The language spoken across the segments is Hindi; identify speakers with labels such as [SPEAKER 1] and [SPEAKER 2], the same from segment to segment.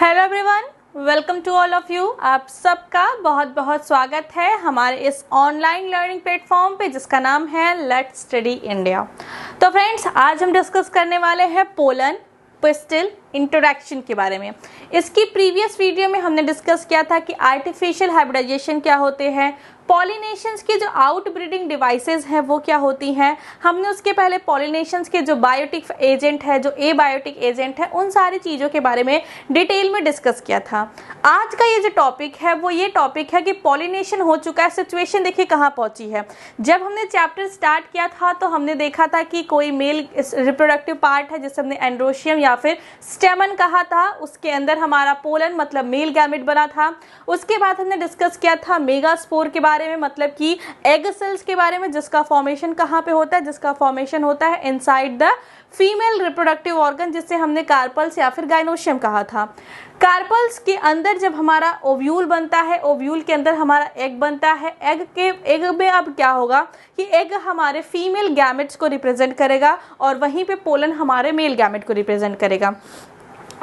[SPEAKER 1] Hello everyone, welcome to all of you. आप सबका बहुत बहुत स्वागत है हमारे इस ऑनलाइन लर्निंग प्लेटफॉर्म पे जिसका नाम है लेट्स स्टडी इंडिया। तो फ्रेंड्स, आज हम डिस्कस करने वाले हैं पोलन पिस्टल इंटरैक्शन के बारे में। इसकी प्रीवियस वीडियो में हमने डिस्कस किया था कि आर्टिफिशियल हाइब्रिडाइजेशन क्या होते हैं, पॉलिनेशंस की जो आउटब्रीडिंग डिवाइसेस हैं वो क्या होती हैं। हमने उसके पहले पॉलिनेशंस के जो बायोटिक एजेंट है, जो एबायोटिक एजेंट है, उन सारी चीज़ों के बारे में डिटेल में डिस्कस किया था। आज का ये जो टॉपिक है वो ये टॉपिक है कि पॉलिनेशन हो चुका है, सिचुएशन देखिए कहाँ पहुँची है। जब हमने चैप्टर स्टार्ट किया था तो हमने देखा था कि कोई मेल रिप्रोडक्टिव पार्ट है जिसे हमने एंड्रोशियम या फिर स्टेमन कहा था, उसके अंदर हमारा पोलन मतलब मेल गैमेट बना था। उसके बाद हमने डिस्कस किया था मेगास्पोर के बारे में, मतलब कि एग सेल्स के बारे में, जिसका फॉर्मेशन कहाँ पे होता है, जिसका फॉर्मेशन होता है inside the female reproductive organ, जिससे हमने कार्पल्स या फिर गाइनोशियम कहा था। कार्पल्स के अंदर जब हमारा ओव्यूल बनता है, ओव्यूल के अंदर हमारा एग बनता है। एग में अब क्या होगा कि एग हमारे फीमेल गैमेट्स को रिप्रेजेंट करेगा और वहीं पे पोलन हमारे मेल गैमेट को रिप्रेजेंट करेगा।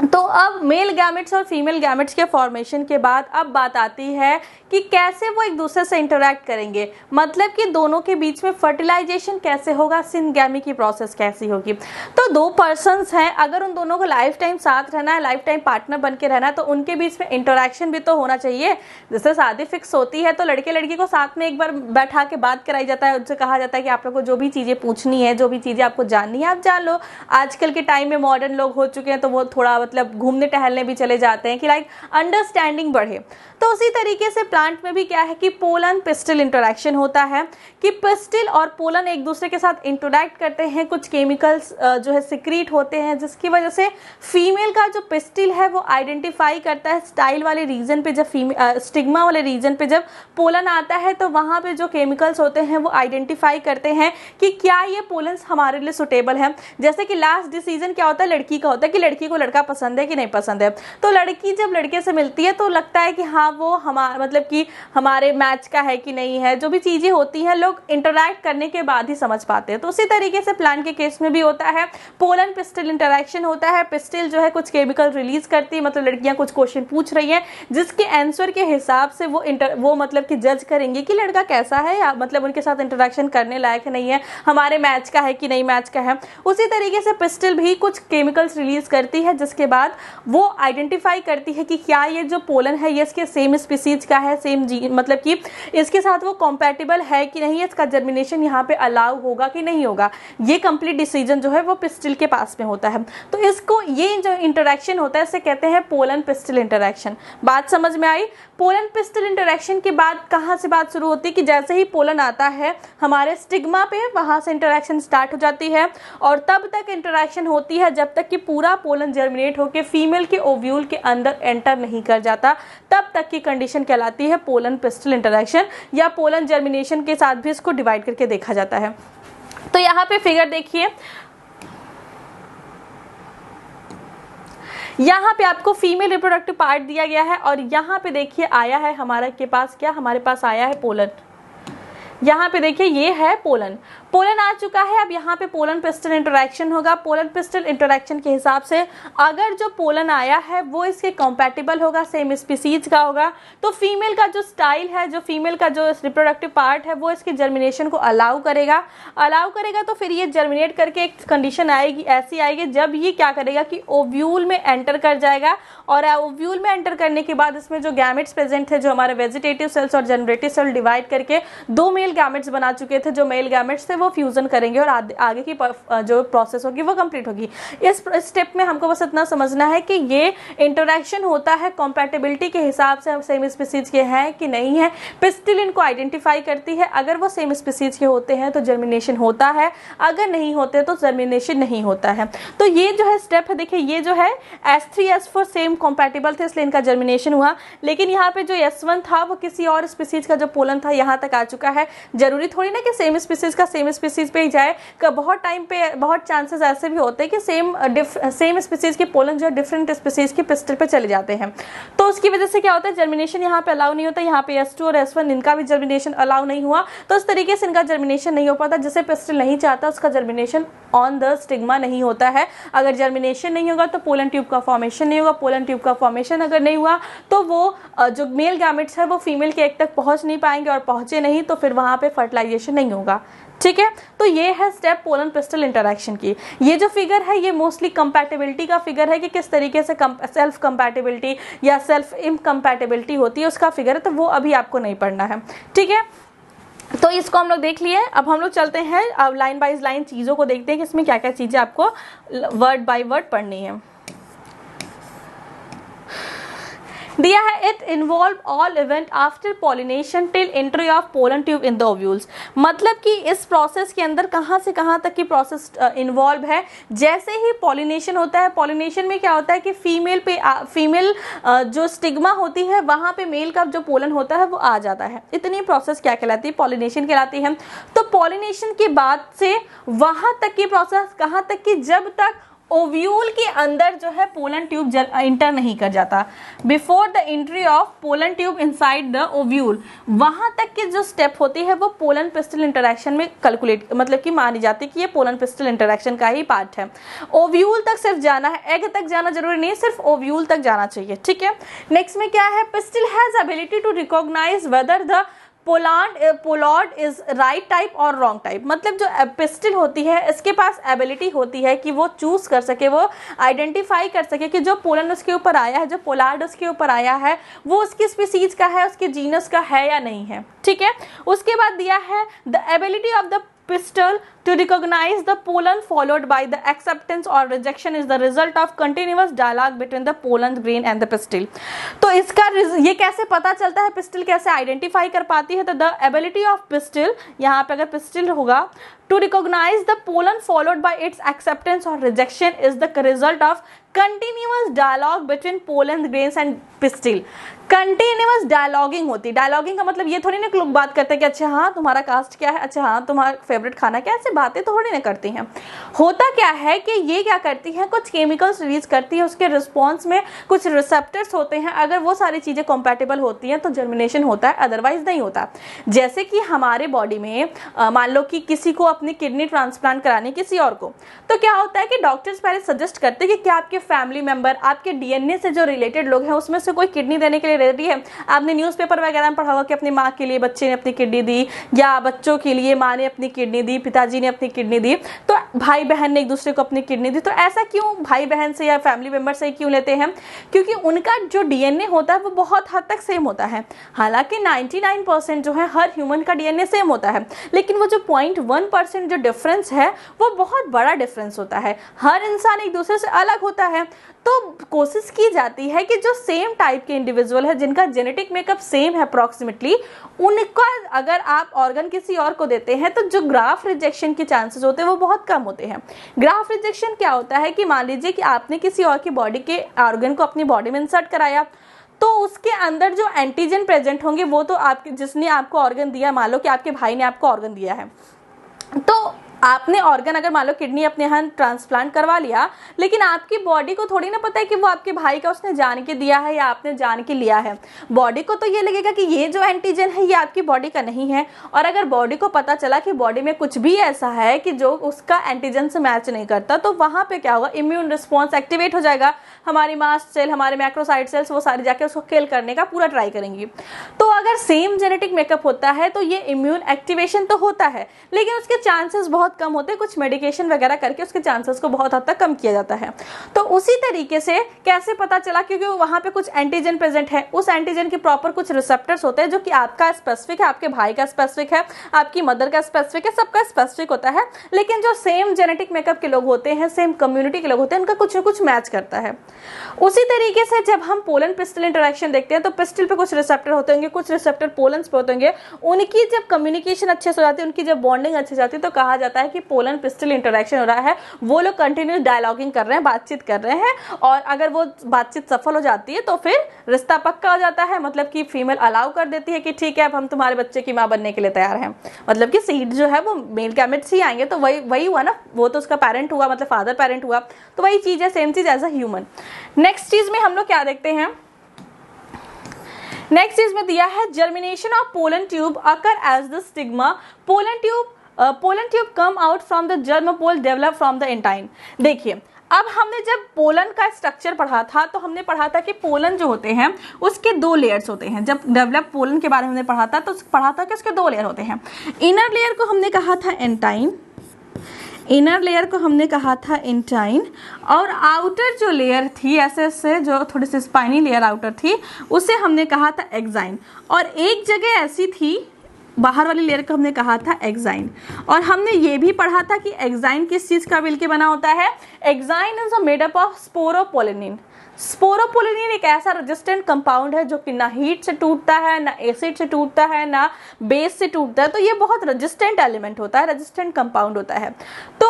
[SPEAKER 1] तो अब मेल गैमेट्स और फीमेल गैमेट्स के फॉर्मेशन के बाद अब बात आती है कि कैसे वो एक दूसरे से इंटरैक्ट करेंगे, मतलब कि दोनों के बीच में फर्टिलाइजेशन कैसे होगा, सिनगैमी की प्रोसेस कैसी होगी। तो दो पर्सन्स हैं, अगर उन दोनों को लाइफ टाइम साथ रहना है, लाइफ टाइम पार्टनर बन के रहना है, तो उनके बीच में इंटरैक्शन भी तो होना चाहिए। जैसे शादी फिक्स होती है तो लड़के लड़की को साथ में एक बार बैठा के बात कराई जाता है, उनसे कहा जाता है कि आप लोग को जो भी चीज़ें पूछनी है, जो भी चीज़ें आपको जाननी है आप जान लो। आजकल के टाइम में मॉडर्न लोग हो चुके हैं तो वो थोड़ा मतलब घूमने टहलने भी चले जाते हैं कि लाइक अंडरस्टैंडिंग बढ़े। तो उसी तरीके से प्लांट में भी क्या है कि पोलन पिस्टल इंटरैक्शन होता है कि पिस्टल और पोलन एक दूसरे के साथ इंटरैक्ट करते हैं, कुछ केमिकल्स जो है सिक्रीट होते हैं, जिसकी वजह से फीमेल का जो पिस्टल है वो आइडेंटिफाई करता है स्टाइल वाले रीजन पे। जब स्टिग्मा वाले रीजन पे जब पोलन आता है तो वहाँ पे जो केमिकल्स होते हैं वो आइडेंटिफाई करते हैं कि क्या ये पोलन्स हमारे लिए सुटेबल है। जैसे कि लास्ट डिसीजन क्या होता है, लड़की का होता है कि लड़की को लड़का पसंद है कि नहीं पसंद है। तो लड़की जब लड़के से मिलती है तो लगता है कि हाँ वो हमारा मतलब कि हमारे मैच का है कि नहीं है। जो भी चीज़ें होती हैं लोग इंटरैक्ट करने के बाद ही समझ पाते हैं। तो उसी तरीके से प्लांट के केस में भी होता है, पोलन पिस्टल इंटरैक्शन होता है। पिस्टल जो है कुछ केमिकल रिलीज करती है, मतलब लड़कियां कुछ क्वेश्चन पूछ रही हैं जिसके आंसर के हिसाब से वो मतलब कि जज करेंगे कि लड़का कैसा है, या मतलब उनके साथ इंटरैक्शन करने लायक है नहीं है, हमारे मैच का है कि नहीं मैच का है। उसी तरीके से पिस्टल भी कुछ केमिकल्स रिलीज करती है जिसके बाद वो आइडेंटिफाई करती है कि क्या ये जो पोलन है ये इसके सेम स्पीसीज का है, सेम मतलब कि इसके साथ वो कॉम्पैटिबल है कि नहीं, इसका जर्मिनेशन यहाँ पे अलाउ होगा कि नहीं होगा। ये कंप्लीट डिसीजन जो है वो पिस्टल के पास में होता है। तो इसको ये जो इंटरैक्शन होता है इसे कहते हैं पोलन पिस्टल इंटरैक्शन। बात समझ में आई। पोलन पिस्टल इंटरैक्शन के बाद कहाँ से बात शुरू होती है कि जैसे ही पोलन आता है हमारे स्टिग्मा पे, वहाँ से इंटरैक्शन स्टार्ट हो जाती है और तब तक इंटरैक्शन होती है जब तक कि पूरा पोलन जर्मिनेट होकर फीमेल के ओव्यूल के अंदर एंटर नहीं कर जाता। तब तक की कंडीशन कहलाती है पोलन पिस्टल इंटरैक्शन, या पोलन जर्मिनेशन के साथ भी इसको डिवाइड करके देखा जाता है। तो यहाँ पे फिगर देखिए, यहाँ पे आपको फीमेल रिप्रोडक्टिव पार्ट दिया गया है और यहाँ पे देखिए आया है हमारे के पास क्या, हमारे पास आया है पोलन। यहाँ पे देखिए ये है पोलन, पोलन आ चुका है। अब यहाँ पे पोलन पिस्टल इंटरैक्शन होगा। पोलन पिस्टल इंटरैक्शन के हिसाब से अगर जो पोलन आया है वो इसके कंपैटिबल होगा, सेम स्पीसीज का होगा, तो फीमेल का जो स्टाइल है, जो फीमेल का जो रिप्रोडक्टिव पार्ट है वो इसके जर्मिनेशन को अलाउ करेगा। तो फिर ये जर्मिनेट करके एक कंडीशन आएगी, ऐसी आएगी जब ये क्या करेगा कि ओव्यूल में एंटर कर जाएगा और ओव्यूल में एंटर करने के बाद इसमें जो गैमेट्स प्रेजेंट है, जो हमारे वेजिटेटिव सेल्स और जनरेटिव सेल डिवाइड करके दो मेल गैमेट्स बना चुके थे, जो मेल गैमेट्स थे वो फ्यूजन करेंगे और आगे की जो प्रोसेस होगी वो कंप्लीट होगी। इस स्टेप में हमको बस इतना समझना है कि ये इंटरैक्शन होता है कंपैटिबिलिटी के हिसाब से, सेम स्पीसीज के हैं कि नहीं है। पिस्टल इनको आइडेंटिफाई करती है, अगर वो सेम स्पीसीज के होते हैं तो जर्मिनेशन होता है, अगर नहीं होते तो जर्मिनेशन नहीं होता है। तो ये जो है स्टेप है, देखिए ये जो है S3S4 सेम कंपैटिबल थे इसलिए इनका जर्मिनेशन हुआ, लेकिन यहाँ पे जो S1 था वो किसी और स्पीसीज का जो पोलन था यहाँ तक आ चुका है, जरूरी थोड़ी ना कि सेम स्पीसीज का सेम स्पीसीज पे ही जाए, बहुत टाइम पे बहुत चांसेस ऐसे भी होते हैं कि सेम स्पीसीज के पोलन जो है डिफरेंट स्पीसीज के पिस्टल पे चले जाते हैं। तो उसकी वजह से क्या होता है, जर्मिनेशन यहाँ पे अलाउ नहीं होता, यहाँ पे S2 और S1 इनका भी जर्मिनेशन अलाउ नहीं हुआ, तो इस तरीके से इनका जर्मिनेशन नहीं हो पाता। जिसे पिस्टल नहीं चाहता उसका जर्मिनेशन ऑन द स्टिग्मा नहीं होता है। अगर जर्मिनेशन नहीं होगा तो पोलन ट्यूब का फॉर्मेशन नहीं होगा। पोलन ट्यूब का फॉर्मेशन अगर नहीं हुआ तो वो जो मेल गैमेट्स है वो फीमेल के एग तक पहुंच नहीं पाएंगे, और पहुंचे नहीं तो फिर वहां पे फर्टिलाइजेशन नहीं होगा। ठीक है, तो ये है स्टेप पोलन पिस्टल इंटरेक्शन की। ये जो फिगर है ये मोस्टली कंपैटिबिलिटी का फिगर है कि किस तरीके से सेल्फ कंपैटिबिलिटी या सेल्फ इनकम्पैटिबिलिटी होती है, उसका फिगर है, तो वो अभी आपको नहीं पढ़ना है। ठीक है, तो इसको हम लोग देख लिए। अब हम लोग चलते हैं, अब लाइन बाय लाइन चीज़ों को देखते हैं कि इसमें क्या क्या चीज़ें आपको वर्ड बाय वर्ड पढ़नी है। दिया है it involve all event after pollination till entry of pollen tube in the ovules. मतलब कि इस प्रोसेस के अंदर कहाँ से कहाँ तक की प्रोसेस इन्वॉल्व है। जैसे ही पॉलिनेशन होता है, पॉलिनेशन में क्या होता है कि फीमेल जो स्टिग्मा होती है वहाँ पे मेल का जो पोलन होता है वो आ जाता है। इतनी प्रोसेस क्या कहलाती है, पॉलिनेशन कहलाती है। तो पॉलिनेशन के बाद से वहाँ तक की प्रोसेस कहाँ तक की, जब तक ओव्यूल के अंदर जो है पोलन ट्यूब इंटर नहीं कर जाता। Before the entry of pollen tube inside the ovule, वहां तक की जो स्टेप होती है वो पोलन पिस्टल इंटरेक्शन में कैलकुलेट मतलब कि मानी जाती है कि ये पोलन पिस्टल इंटरेक्शन का ही पार्ट है। ओव्यूल तक सिर्फ जाना है, एग तक जाना जरूरी नहीं, सिर्फ ओव्यूल तक जाना चाहिए। ठीक है, नेक्स्ट में क्या है, pistil has ability to recognise whether the pollen is right type और रॉन्ग टाइप। मतलब जो पिस्टल होती है इसके पास एबिलिटी होती है कि वो चूज कर सके, वो आइडेंटिफाई कर सके कि जो पोलन उसके ऊपर आया है, जो पोलार्ड उसके ऊपर आया है वो उसकी स्पीसीज का है, उसके जीनस का है या नहीं है। ठीक है, उसके बाद दिया है the ability of the pistil to recognize the pollen followed by the acceptance or rejection is the result of continuous dialogue between the pollen grain and the pistil। तो इसका ये कैसे पता चलता है, पिस्टिल कैसे आइडेंटिफाई कर पाती है, तो द एबिलिटी ऑफ पिस्टिल, यहाँ पे अगर पिस्टिल होगा, to recognize the pollen followed by its acceptance or rejection is the result of continuous dialogue between pollen grains and pistil। Continuous dialoguing होती है। डायलॉगिंग का मतलब ये थोड़ी ना लोग बात करते हैं कि अच्छा हाँ तुम्हारा कास्ट क्या है, अच्छा हाँ तुम्हारा फेवरेट खाना क्या है, ऐसे बातें थोड़ी ना करती हैं। होता क्या है कि ये क्या करती है, कुछ केमिकल्स रिलीज करती है, उसके रिस्पॉन्स में कुछ रिसेप्टर्स होते हैं, अगर वो सारी चीज़ें कंपैटिबल होती हैं तो जर्मिनेशन होता है, अदरवाइज नहीं होता। जैसे कि हमारे बॉडी में मान लो कि किसी को अपनी किडनी ट्रांसप्लांट करानी किसी और को, तो क्या होता है कि डॉक्टर्स पहले सजेस्ट करते हैं कि क्या आपके फैमिली मेंबर, आपके डीएनए से जो रिलेटेड लोग हैं उसमें से कोई किडनी देने के लिए रेडी है। आपने न्यूज़पेपर वगैरह में पढ़ा होगा कि अपनी माँ के लिए बच्चे ने अपनी किडनी दी, या बच्चों के लिए माँ ने अपनी किडनी दी, पिताजी ने अपनी किडनी दी, तो भाई बहन ने एक दूसरे को अपनी किडनी दी। तो ऐसा क्यों भाई बहन से या फैमिली मेंबर से क्यों लेते हैं, क्योंकि उनका जो डीएनए होता है वो बहुत हद तक सेम होता है। हालांकि 99% जो है हर ह्यूमन का डीएनए सेम होता है, लेकिन वो जो 0.1% जो डिफरेंस है वो बहुत बड़ा डिफरेंस होता है। हर इंसान एक दूसरे से अलग होता है। तो कोशिश की जाती है कि जो सेम टाइप के इंडिविजुअल है, जिनका जेनेटिक मेकअप सेम है अप्रॉक्सीमेटली, उनका अगर आप ऑर्गन किसी और को देते हैं तो जो ग्राफ रिजेक्शन के चांसेस होते हैं वो बहुत कम होते हैं। ग्राफ रिजेक्शन क्या होता है कि मान लीजिए कि आपने किसी और की बॉडी के ऑर्गन को अपनी बॉडी में इंसर्ट कराया, तो उसके अंदर जो एंटीजन प्रेजेंट होंगे वो तो आपके, जिसने आपको ऑर्गन दिया, मान लो कि आपके भाई ने आपको ऑर्गन दिया है, तो आपने ऑर्गन अगर मान लो किडनी अपने यहाँ ट्रांसप्लांट करवा लिया, लेकिन आपकी बॉडी को थोड़ी ना पता है कि वो आपके भाई का उसने जान के दिया है या आपने जान के लिया है। बॉडी को तो ये लगेगा कि ये जो एंटीजन है ये आपकी बॉडी का नहीं है। और अगर बॉडी को पता चला कि बॉडी में कुछ भी ऐसा है कि जो उसका एंटीजन से मैच नहीं करता, तो वहाँ पे क्या होगा, इम्यून रिस्पॉन्स एक्टिवेट हो जाएगा। हमारी मास्ट सेल, हमारे मैक्रोसाइट सेल्स, वो सारी जाके उसको किल करने का पूरा ट्राई करेंगी। तो अगर सेम जेनेटिक मेकअप होता है तो ये इम्यून एक्टिवेशन तो होता है, लेकिन उसके चांसेस बहुत कम होते हैं। कुछ मेडिकेशन वगैरह करके उसके चांसेस को बहुत हद तक कम किया जाता है। तो उसी तरीके से कैसे पता चला, क्योंकि वहां पे कुछ एंटीजन प्रेजेंट है, उस एंटीजन के प्रॉपर कुछ रिसेप्टर्स होते हैं जो कि आपका स्पेसिफिक है, आपके भाई का स्पेसिफिक है, आपकी मदर का स्पेसिफिक है, सबका स्पेसिफिक होता है। लेकिन जो सेम जेनेटिक मेकअप के लोग होते हैं, सेम कम्युनिटी के लोग होते हैं, उनका कुछ न कुछ मैच करता है। उसी तरीके से जब हम पोलन पिस्टल इंटरेक्शन देखते हैं तो पिस्टल पे कुछ रिसेप्टर होते होंगे, कुछ रिसेप्टर पोलन्स पे होते होंगे, उनकी जब कम्युनिकेशन अच्छे से हो जाती है, उनकी जब बॉन्डिंग अच्छी हो जाती है, तो कहा जाता जाता है कि पोलन पिस्टल इंटरेक्शन हो रहा है, वो लोग कंटिन्यूस डायलॉगिंग कर रहे हैं, बातचीत कर रहे हैं, और अगर वो बातचीत सफल हो जाती है तो फिर रिश्ता पक्का हो जाता है। मतलब कि फीमेल अलाउ कर देती है कि ठीक है अब हम तुम्हारे बच्चे की माँ बनने के लिए तैयार हैं। मतलब कि सीड जो है वो मेल गैमेट्स ही आएंगे, तो वही हुआ ना, वो तो उसका पेरेंट हुआ, मतलब फादर पेरेंट हुआ, तो वही चीज है, सेम चीज एज अ ह्यूमन। नेक्स्ट चीज में हम लोग क्या देखते हैं, नेक्स्ट चीज में दिया है germination of pollen tube occur edge the stigma, pollen tube come out from the germ pore develop from the intine. देखिए अब हमने जब पोलन का स्ट्रक्चर पढ़ा था तो हमने पढ़ा था कि पोलन जो होते हैं उसके 2 लेयर्स होते हैं। जब डेवलप पोलन के बारे में हमने पढ़ा था तो पढ़ा था कि उसके 2 लेयर होते हैं। इनर लेयर को हमने कहा था एंटाइन, इनर लेयर को हमने कहा था इंटाइन, और आउटर जो लेयर थी ऐसे जो थोड़ी सी स्पाइनी लेयर आउटर थी उसे हमने कहा था एक्साइन, और एक जगह ऐसी थी बाहर वाली लेयर को हमने कहा था एक्साइन। और हमने ये भी पढ़ा था कि एक्साइन किस चीज का मिलके बना होता है, exine is made up of sporopollenin. Sporopollenin एक ऐसा रेजिस्टेंट कंपाउंड है जो कि ना हीट से टूटता है, ना एसिड से टूटता है, ना बेस से टूटता है, तो ये बहुत रेजिस्टेंट एलिमेंट होता है, रेजिस्टेंट कंपाउंड होता है। तो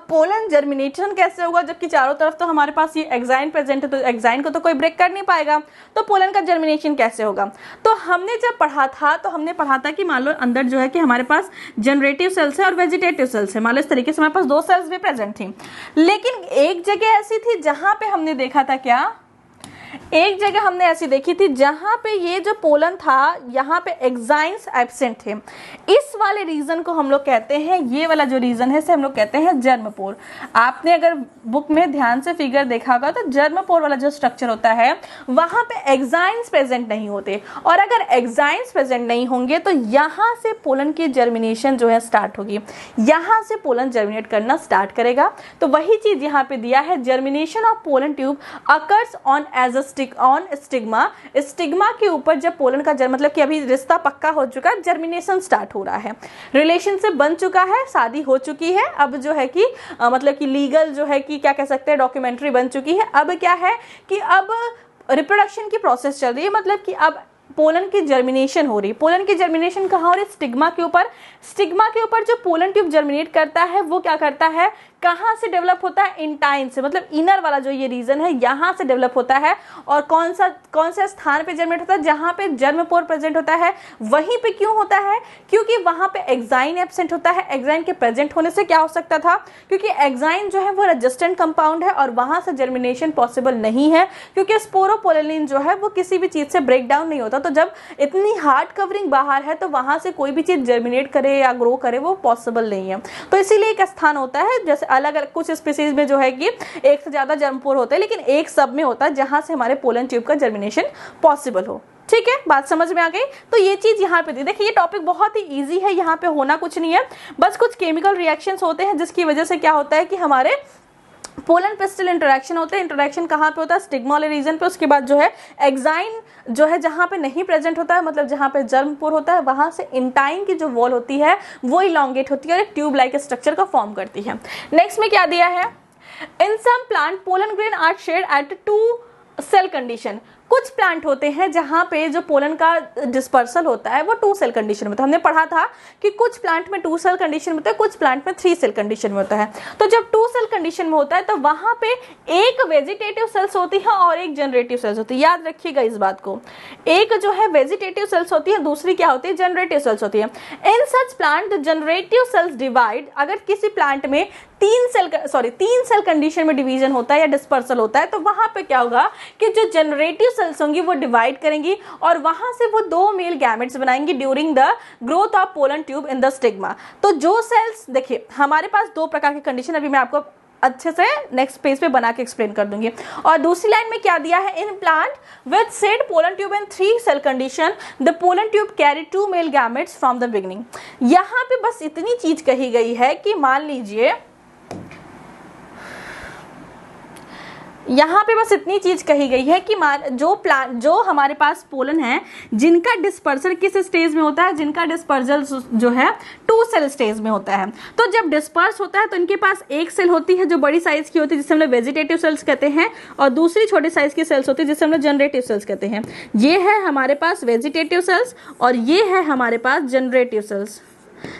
[SPEAKER 1] पोलन जर्मिनेशन कैसे होगा जबकि चारों तरफ तो हमारे पास ये एक्साइन प्रेजेंट है, तो एक्साइन को तो कोई ब्रेक कर नहीं पाएगा, तो पोलन का जर्मिनेशन कैसे होगा। तो हमने जब पढ़ा था तो हमने पढ़ा था कि मान लो अंदर जो है कि हमारे पास जनरेटिव सेल्स है और वेजिटेटिव सेल्स है, मान लो इस तरीके से हमारे पास 2 सेल्स भी प्रेजेंट थी। लेकिन एक जगह ऐसी थी जहां पे हमने देखा था, क्या एक जगह हमने ऐसी देखी थी जहां पे ये जो पोलन था यहाँ पे एक्साइन्स एब्सेंट थे। इस वाले रीजन को हम लोग कहते हैं, ये वाला जो रीजन है इसे हम लोग कहते हैं जर्मपोर। आपने अगर बुक में ध्यान से फिगर देखा होगा तो जर्मपोर वाला जो स्ट्रक्चर होता है वहां पे एक्साइन्स प्रेजेंट नहीं होते, और अगर एक्साइन्स प्रेजेंट नहीं होंगे तो यहाँ से पोलन की जर्मिनेशन जो है स्टार्ट होगी, यहाँ से पोलन जर्मिनेट करना स्टार्ट करेगा। तो वही चीज यहाँ पे दिया है, germination of pollen tube occurs on edge on stigma. Stigma के ऊपर जब पोलन का मतलब कि अभी रिश्ता पक्का हो चुका है, जर्मिनेशन स्टार्ट हो रहा है, रिलेशनशिप बन चुका है, शादी हो चुकी है, अब जो है कि मतलब कि लीगल जो है कि क्या कह सकते हैं डॉक्यूमेंट्री बन चुकी है। अब क्या है कि अब रिप्रोडक्शन की प्रोसेस चल रही है, मतलब कि अब पोलन की जर्मिनेशन हो रही है। पोलन की जर्मिनेशन कहाँ हो रही है, स्टिग्मा के ऊपर। स्टिग्मा के ऊपर जो पोलन ट्यूब जर्मिनेट करता है वो क्या करता है, कहाँ से डेवलप होता है, इंटाइन से, मतलब इनर वाला जो ये रीजन है यहाँ से डेवलप होता है। और कौन सा स्थान पे जर्मिनेट होता है, जहाँ पे जर्मपोर प्रेजेंट होता है वहीं पे क्यों होता है, क्योंकि वहाँ पे एक्साइन एब्सेंट होता है। एक्साइन के प्रेजेंट होने से क्या हो सकता था, क्योंकि एक्साइन जो है वो रेजिस्टेंट कंपाउंड है और वहाँ से जर्मिनेशन पॉसिबल नहीं है, क्योंकि स्पोरोपोलिन जो है वो किसी भी चीज से ब्रेक डाउन नहीं होता। तो जब इतनी हार्ड कवरिंग बाहर है तो वहाँ से कोई भी चीज जर्मिनेट करे या ग्रो करे वो पॉसिबल नहीं है। तो इसीलिए एक स्थान होता है, जैसे अलग अलग कुछ स्पीसीज में जो है कि एक से ज्यादा जर्मपोर होते हैं, लेकिन एक सब में होता है जहां से हमारे पोलन ट्यूब का जर्मिनेशन पॉसिबल हो। ठीक है, बात समझ में आ गई। तो ये चीज यहाँ पे दी। देखिए ये टॉपिक बहुत ही इजी है, यहाँ पे होना कुछ नहीं है, बस कुछ केमिकल रिएक्शंस होते हैं जिसकी वजह से क्या होता है कि हमारे पोलन पिस्टल इंटरेक्शन होते हैं। इंटरेक्शन कहाँ पे होता है, स्टिग्मा वाले रीजन पे। उसके बाद जो है एक्साइन जो है जहाँ पे नहीं प्रेजेंट होता है, मतलब जहाँ पे जर्मपोर होता है, वहां से इंटाइन की जो वॉल होती है वो इलॉन्गेट होती है और एक ट्यूब लाइक स्ट्रक्चर को फॉर्म करती है। नेक्स्ट में क्या दिया है, in some plant pollen grain are shared at 2 cell condition. कुछ प्लांट होते हैं जहां पे जो पोलन का डिस्पर्सल होता है वो 2 सेल कंडीशन में होता है। हमने पढ़ा था कि कुछ प्लांट में 2 सेल कंडीशन में होता है, कुछ प्लांट में 3 सेल कंडीशन में होता है। तो जब 2 सेल कंडीशन में होता है तो वहां पे एक वेजिटेटिव सेल्स होती है और एक जनरेटिव सेल्स होती है। याद रखिएगा इस बात को, एक जो है वेजिटेटिव सेल्स होती है, दूसरी क्या होती है, जनरेटिव सेल्स होती है। In such plant the generative cells divide. अगर किसी प्लांट में 3 सेल कंडीशन में डिवीजन होता है या डिस्पर्सल होता है तो वहां पे क्या होगा कि जो जनरेटिव सेल्स होंगी वो डिवाइड करेंगी और वहां से वो 2 मेल गैमेट्स बनाएंगी during the growth of pollen tube in the stigma. तो जो सेल्स, देखिए हमारे पास 2 प्रकार की कंडीशन, अभी मैं आपको अच्छे से नेक्स्ट पेज पे बना के एक्सप्लेन कर दूंगी। और दूसरी लाइन में क्या दिया है, in plant with shed pollen tube in 3 cell condition the pollen tube carry 2 male gametes from the beginning. यहाँ पे बस इतनी चीज कही गई है कि मान लीजिए यहाँ पे बस इतनी चीज कही गई है कि जो हमारे पास पोलन है जिनका डिस्पर्सल किस स्टेज में होता है, जिनका डिस्पर्सल जो है 2 सेल स्टेज में होता है। तो जब डिस्पर्स होता है तो इनके पास एक सेल होती है जो बड़ी साइज की होती है जिसे हम लोग वेजिटेटिव सेल्स कहते हैं, और दूसरी छोटी साइज की सेल्स होती है जिसे हम लोग जनरेटिव सेल्स कहते हैं। ये है हमारे पास वेजिटेटिव सेल्स और ये है हमारे पास जनरेटिव सेल्स।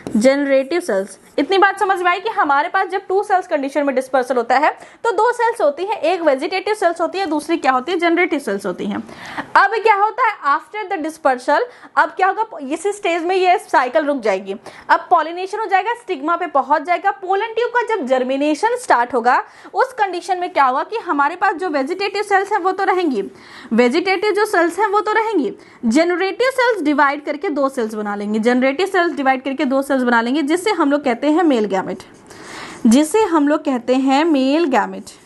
[SPEAKER 1] जनरेटिव सेल्स इतनी बात समझ में आई कि हमारे पास जब 2 सेल्स कंडीशन में डिस्पर्सल होता है तो 2 सेल्स होती है, एक वेजिटेटिव सेल्स होती है, दूसरी क्या होती है, जनरेटिव सेल्स होती हैं। अब क्या होता है आफ्टर द डिस्पर्सल, अब क्या होगा, इसी स्टेज में ये साइकिल रुक जाएगी। अब पॉलिनेशन हो जाएगा, स्टिग्मा पे पहुंच जाएगा। पोलन ट्यूब का जब जर्मिनेशन स्टार्ट होगा उस कंडीशन में क्या होगा कि हमारे पास जो वेजिटेटिव सेल्स हैं वो तो रहेंगी, वेजिटेटिव जो सेल्स हैं वो तो रहेंगी, जनरेटिव सेल्स डिवाइड करके 2 सेल्स बना लेंगे, जनरेटिव सेल्स डिवाइड करके 2 सेल्स बना लेंगे, जिससे हम लोग कहते हैं मेल गैमेट, जिसे हम लोग कहते हैं मेल गैमेट।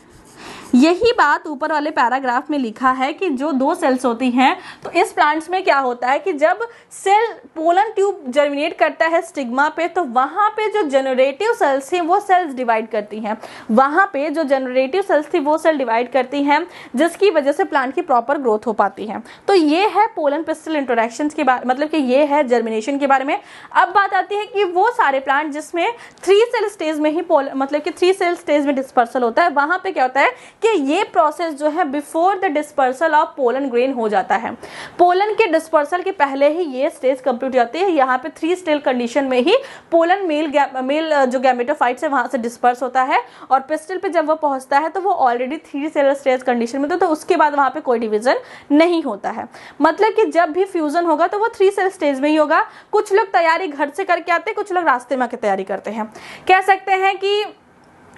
[SPEAKER 1] यही बात ऊपर वाले पैराग्राफ में लिखा है कि जो 2 सेल्स होती हैं, तो इस प्लांट्स में क्या होता है कि जब सेल पोलन ट्यूब जर्मिनेट करता है स्टिग्मा पे, तो वहां पे जो जनरेटिव सेल्स थी वो सेल्स डिवाइड करती हैं, वहां पे जो जनरेटिव सेल्स थी वो सेल डिवाइड करती हैं, जिसकी वजह से प्लांट की प्रॉपर ग्रोथ हो पाती है। तो ये है पोलन पिस्टल इंटरेक्शन के बारे, मतलब कि ये है जर्मिनेशन के बारे में। अब बात आती है कि वो सारे प्लांट जिसमें 3 सेल स्टेज में ही मतलब कि 3 सेल स्टेज में डिस्पर्सल होता है, वहां पे क्या होता है कि ये प्रोसेस जो है before the dispersal of pollen grain हो जाता है। पोलन के डिस्पर्सल के पहले ही ये स्टेज कंप्लीट हो जाती है। यहाँ पे 3 स्टेज कंडीशन में ही पोलन मेल जो गैमेटोफाइट्स है वहां से डिस्पर्स होता है, और पिस्टल पे जब वो पहुंचता है तो वो ऑलरेडी 3 सेल स्टेज कंडीशन में, तो उसके बाद वहां पे कोई डिवीजन नहीं होता है। मतलब कि जब भी फ्यूजन होगा तो वो 3 सेल स्टेज में ही होगा। कुछ लोग तैयारी घर से करके आते हैं, कुछ लोग रास्ते में आके तैयारी करते हैं। कह सकते हैं कि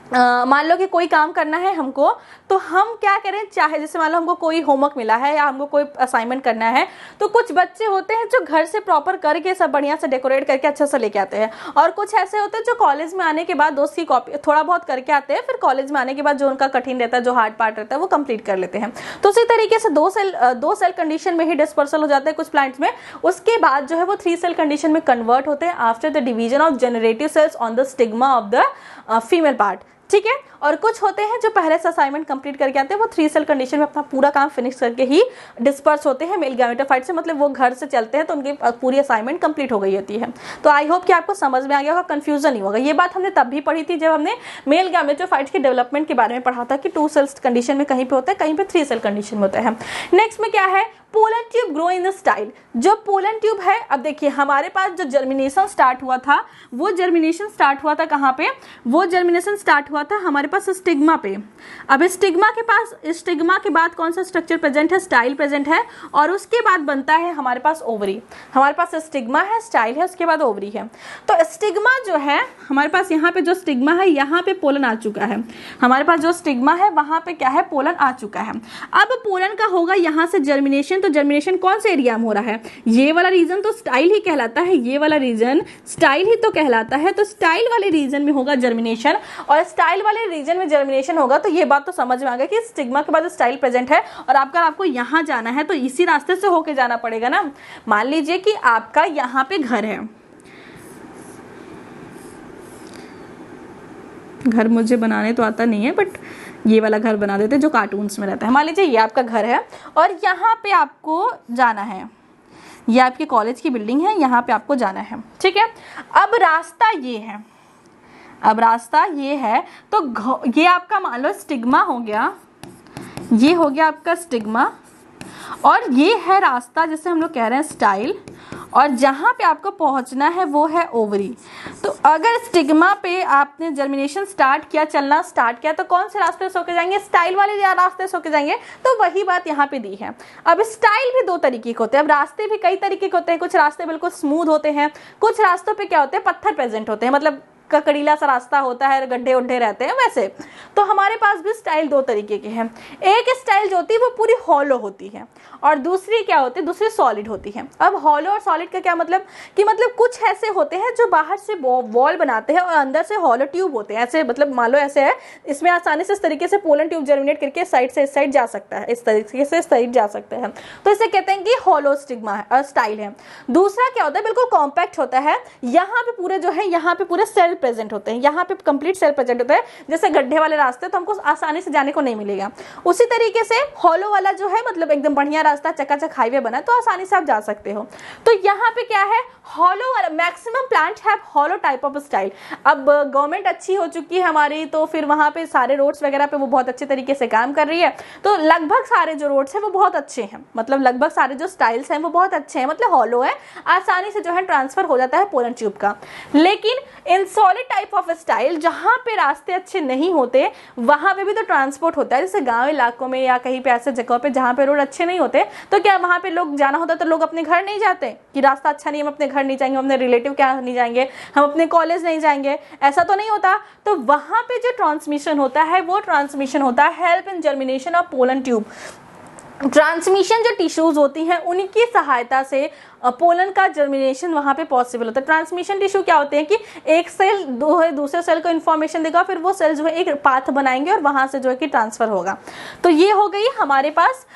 [SPEAKER 1] मान लो कि कोई काम करना है हमको, तो हम क्या करें, चाहे जैसे मान लो हमको कोई होमवर्क मिला है या हमको कोई असाइनमेंट करना है, तो कुछ बच्चे होते हैं जो घर से प्रॉपर करके सब बढ़िया से डेकोरेट करके अच्छा से लेके आते हैं, और कुछ ऐसे होते हैं जो कॉलेज में आने के बाद दोस्त की कॉपी थोड़ा बहुत करके आते हैं, फिर कॉलेज में आने के बाद जो उनका कठिन रहता है, जो हार्ड पार्ट रहता है, वो कंप्लीट कर लेते हैं। तो उसी तरीके से 2 सेल कंडीशन में ही डिस्पर्सल हो जाते हैं कुछ प्लांट्स में, उसके बाद जो है वो 3 सेल कंडीशन में कन्वर्ट होते हैं after the division of generative cells on the stigma of the female part. ठीक है, और कुछ होते हैं जो पहले से असाइनमेंट कंप्लीट करके आते हैं, वो 3 सेल कंडीशन में अपना पूरा काम फिनिश करके ही डिस्पर्स होते हैं मेल गैमेटोफाइट से, मतलब वो घर से चलते हैं तो उनकी पूरी असाइनमेंट कंप्लीट हो गई होती है। तो आई होप कि आपको समझ में आ गया होगा, कंफ्यूजन नहीं होगा। ये बात हमने तब भी पढ़ी थी जब हमने मेल गैमेटोफाइट्स के डेवलपमेंट के बारे में पढ़ा था कि 2 सेल्स कंडीशन में कहीं पे होता है, कहीं पे 3 सेल कंडीशन में होता है। नेक्स्ट में क्या है, pollen tube grow in the style. जो पोलन ट्यूब है, अब देखिए हमारे पास जो जर्मिनेशन स्टार्ट हुआ था, वो जर्मिनेशन स्टार्ट हुआ था कहाँ पे, वो जर्मिनेशन स्टार्ट हुआ था हमारे पास स्टिग्मा पे। अब स्टिग्मा के पास, स्टिग्मा के बाद कौन सा स्ट्रक्चर प्रेजेंट है, स्टाइल प्रेजेंट है, और उसके बाद बनता है हमारे पास ओवरी। हमारे पास स्टिग्मा है, स्टाइल है, उसके बाद ओवरी है। तो स्टिग्मा जो है हमारे पास, यहाँ पे जो स्टिग्मा है यहाँ पे पोलन आ चुका है, हमारे पास जो स्टिग्मा है वहां पे क्या है, पोलन आ चुका है। अब पोलन का होगा यहाँ से जर्मिनेशन, तो जर्मिनेशन कौन से एरिया में हो रहा है, ये वाला रीजन तो स्टाइल ही कहलाता है, ये वाला रीजन स्टाइल ही तो कहलाता है। तो स्टाइल वाले रीजन में होगा जर्मिनेशन, और स्टाइल वाले रीजन में जर्मिनेशन होगा, तो ये बात तो समझ में आ गया कि स्टिग्मा के बाद स्टाइल प्रेजेंट है, और आपको यहाँ जाना है तो इसी रास्ते से होके जाना पड़ेगा ना। मान लीजिए कि आपका यहाँ पे घर है, घर मुझे बनाने तो आता नहीं है, बट ये वाला घर बना देते जो कार्टून्स में रहता है। मान लीजिए ये आपका घर है और यहाँ पे आपको जाना है, ये आपके कॉलेज की बिल्डिंग है, यहाँ पे आपको जाना है। ठीक है, अब रास्ता ये है, अब रास्ता ये है, तो ये आपका मान लो स्टिग्मा हो गया, ये हो गया आपका स्टिग्मा, और ये है रास्ता जिसे हम लोग कह रहे हैं स्टाइल, और जहाँ पे आपको पहुँचना है वो है ओवरी। तो अगर स्टिग्मा पे आपने जर्मिनेशन स्टार्ट किया, चलना स्टार्ट किया, तो कौन से रास्ते से होके जाएंगे, स्टाइल वाले रास्ते से होके जाएंगे। तो वही बात यहाँ पे दी है। अब स्टाइल भी 2 तरीके के होते हैं, अब रास्ते भी कई तरीके के होते हैं। कुछ रास्ते बिल्कुल स्मूथ होते हैं, कुछ रास्तों पे क्या होते हैं, पत्थर प्रेजेंट होते हैं, मतलब ककड़ीला सा रास्ता होता है, गड्ढे उड्ढे रहते हैं वैसे। तो हमारे पास भी स्टाइल 2 तरीके के हैं। एक स्टाइल जो होती है वो पूरी हॉलो होती है, और दूसरी क्या होती है, दूसरी सॉलिड होती है। अब हॉलो और सॉलिड का क्या मतलब कि मतलब कुछ ऐसे होते हैं जो बाहर से वॉल बनाते हैं और अंदर से हॉलो ट्यूब होते हैं। ऐसे मतलब मान लो ऐसे है, इसमें आसानी से इस तरीके से पोलन ट्यूब जर्मिनेट करके साइड से इस साइड जा सकता है, इस तरीके से इस साइड जा सकते हैं। तो इसे कहते हैं कि हॉलो स्टिग्मा है, स्टाइल है। दूसरा क्या होता है, बिल्कुल कॉम्पैक्ट होता है, यहाँ पे पूरे जो है, यहाँ पे पूरे सेल प्रेजेंट होते हैं, यहाँ पे कंप्लीट सेल प्रेजेंट होता है। जैसे गड्ढे वाले रास्ते तो हमको आसानी से जाने को नहीं मिलेगा, उसी तरीके से हॉलो वाला जो है मतलब एकदम बढ़िया रास्ता, चकाचक हाईवे बना तो आसानी से आप जा सकते हो। तो यहाँ पे क्या है, हॉलो वाला, maximum plant have hollow type of style. अब गवर्नमेंट अच्छी हो चुकी है हमारी, तो फिर वहाँ पे सारे रोड्स वगैरह पे वो बहुत अच्छे तरीके से काम कर रही है, तो लगभग सारे जो रोड्स हैं वो बहुत अच्छे हैं, मतलब लगभग सारे जो स्टाइल्स हैं वो बहुत अच्छे हैं, मतलब हॉलो है, आसानी से जो है ट्रांसफर हो जाता है पोलन ट्यूब का। लेकिन in solid type of style, जहाँ पे रास्ते अच्छे नहीं होते वहाँ पे भी तो ट्रांसपोर्ट होता है, जैसे गाँव इलाकों में या कहीं पे ऐसे जगहों पे जहाँ पे रोड अच्छे नहीं होते, तो क्या वहाँ पे लोग जाना होता तो लोग अपने घर नहीं जाते कि रास्ता अच्छा नहीं, हम अपने घर नहीं जाएंगे, हम अपने रिलेटिव के यहाँ नहीं जाएंगे, हम अपने कॉलेज नहीं जाएंगे, ऐसा तो नहीं होता। तो वहाँ पे जो ट्रांसमिशन होता है वो ट्रांसमिशन होता है help in germination of pollen tube. Transmission जो टिश्यूज होती हैं उनकी सहायता से पोलन का जर्मिनेशन वहाँ पे पॉसिबल होता है। ट्रांसमिशन टिश्यू क्या होते हैं कि एक सेल दूसरे सेल को इन्फॉर्मेशन देगा, फिर वो सेल जो है एक पाथ बनाएंगे और वहाँ से जो है कि ट्रांसफर होगा। तो ये हो गई हमारे पास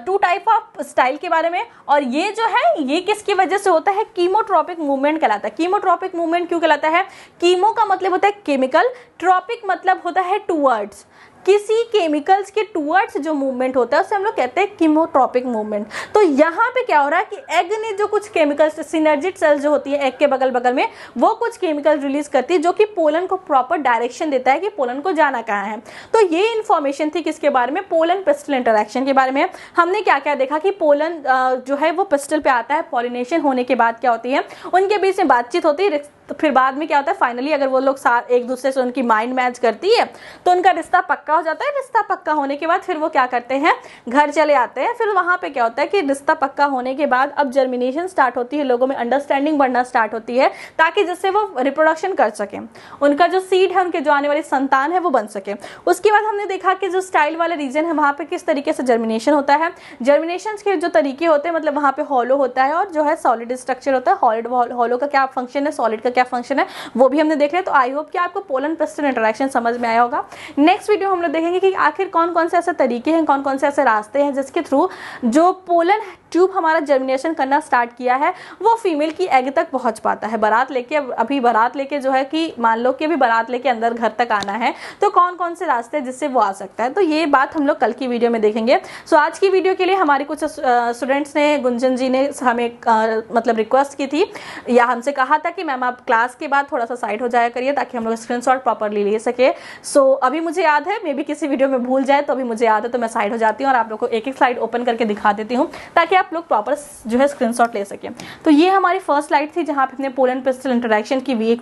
[SPEAKER 1] 2 टाइप ऑफ स्टाइल के बारे में। और ये जो है ये किसकी वजह से होता है, कीमोट्रॉपिक मूवमेंट कहलाता है। कीमोट्रॉपिक मूवमेंट क्यों कहलाता है, कीमो का मतलब होता है केमिकल, ट्रॉपिक मतलब होता है टूवर्ड्स, किसी केमिकल्स के टूवर्ड्स जो मूवमेंट होता है उसे हम लोग कहते हैं कीमोट्रॉपिक मूवमेंट। तो यहाँ पे क्या हो रहा है कि एग ने जो कुछ केमिकल्स, सिनर्जिक सेल्स जो होती है एग के बगल बगल में, वो कुछ केमिकल रिलीज करती है जो कि पोलन को प्रॉपर डायरेक्शन देता है कि पोलन को जाना कहाँ है। तो ये इन्फॉर्मेशन थी किसके बारे में, पोलन पिस्टल इंटरेक्शन के बारे में। हमने क्या क्या देखा कि पोलन जो है वो पिस्टल पे आता है, पॉलिनेशन होने के बाद क्या होती है उनके बीच में बातचीत होती है, तो फिर बाद में क्या होता है फाइनली अगर वो लोग साथ एक दूसरे से उनकी माइंड मैच करती है तो उनका रिश्ता पक्का हो जाता है। रिश्ता पक्का होने के बाद फिर वो क्या करते हैं, घर चले आते हैं। फिर वहाँ पे क्या होता है कि रिश्ता पक्का होने के बाद अब जर्मिनेशन स्टार्ट होती है, लोगों में अंडरस्टैंडिंग बढ़ना स्टार्ट होती है ताकि जिससे वो रिप्रोडक्शन कर सकें, उनका जो सीड है, उनके जो आने वाली संतान है वो बन सके। उसके बाद हमने देखा कि जो स्टाइल वाला रीजन है वहाँ पे किस तरीके से जर्मिनेशन होता है। जर्मिनेशन के जो तरीके होते हैं मतलब वहाँ पे हॉलो होता है और जो है सॉलिड स्ट्रक्चर होता है। हॉलो का क्या फंक्शन है, सॉलिड का क्या फंक्शन है, वो भी हमने देख लिया। तो आई होप कि आपको पोलन पिस्टल इंटरेक्शन समझ में आया होगा। नेक्स्ट वीडियो हम लोग देखेंगे कि आखिर कौन कौन से ऐसे तरीके हैं, कौन कौन से ऐसे रास्ते हैं जिसके थ्रू जो पोलन ट्यूब हमारा जर्मिनेशन करना स्टार्ट किया है वो फीमेल की एग तक पहुंच पाता है। बारात लेके, अभी बारात लेके जो है कि मान लो कि अभी बारात लेके अंदर घर तक आना है, तो कौन कौन से रास्ते जिससे वो आ सकता है, तो ये बात हम लोग कल की वीडियो में देखेंगे। सो आज की वीडियो के लिए हमारे कुछ स्टूडेंट्स ने, गुंजन जी ने हमें मतलब रिक्वेस्ट की थी या हमसे कहा था कि मैम आप क्लास के बाद थोड़ा सा साइड हो जाया करिए ताकि हम लोग स्क्रीनशॉट प्रॉपरली ले सके। सो अभी मुझे याद है, मे बी किसी वीडियो में भूल जाए तो अभी मुझे याद है तो मैं साइड हो जाती हूँ और आप लोग को एक एक स्लाइड ओपन करके दिखा देती हूँ ताकि आप लोग प्रॉपर जो है स्क्रीनशॉट ले सकें। तो ये हमारी फर्स्ट स्लाइड थी जहाँ पे हमने पोलन पिस्टल इंटरेक्शन की भी एक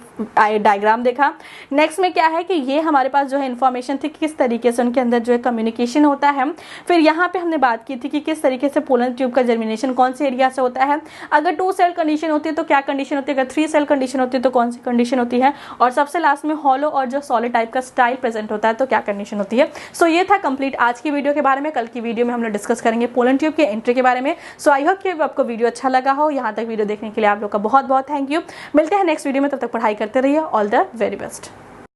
[SPEAKER 1] डायग्राम देखा। नेक्स्ट में क्या है कि ये हमारे पास जो है इन्फॉर्मेशन थी कि किस तरीके से उनके अंदर जो है कम्युनिकेशन होता है। फिर यहाँ पे हमने बात की थी कि किस तरीके से पोलन ट्यूब का जर्मिनेशन कौन से एरिया से होता है, अगर 2 सेल कंडीशन होती है तो क्या कंडीशन होती है, अगर 3 सेल कंडीशन होती है तो कौन सी कंडीशन होती है, और सबसे लास्ट में हॉलो और जो सॉलिड टाइप का स्टाइल प्रेजेंट होता है तो क्या कंडीशन होती है। सो ये था कंप्लीट आज की वीडियो के बारे में। कल की वीडियो में हम लोग डिस्कस करेंगे पोलन ट्यूब के एंट्री के बारे में। सो आई होप कि आपको वीडियो अच्छा लगा हो। यहाँ तक वीडियो देखने के लिए आप लोग का बहुत बहुत थैंक यू। मिलते हैं नेक्स्ट वीडियो में, तब तक पढ़ाई करते रहिए। All the very best.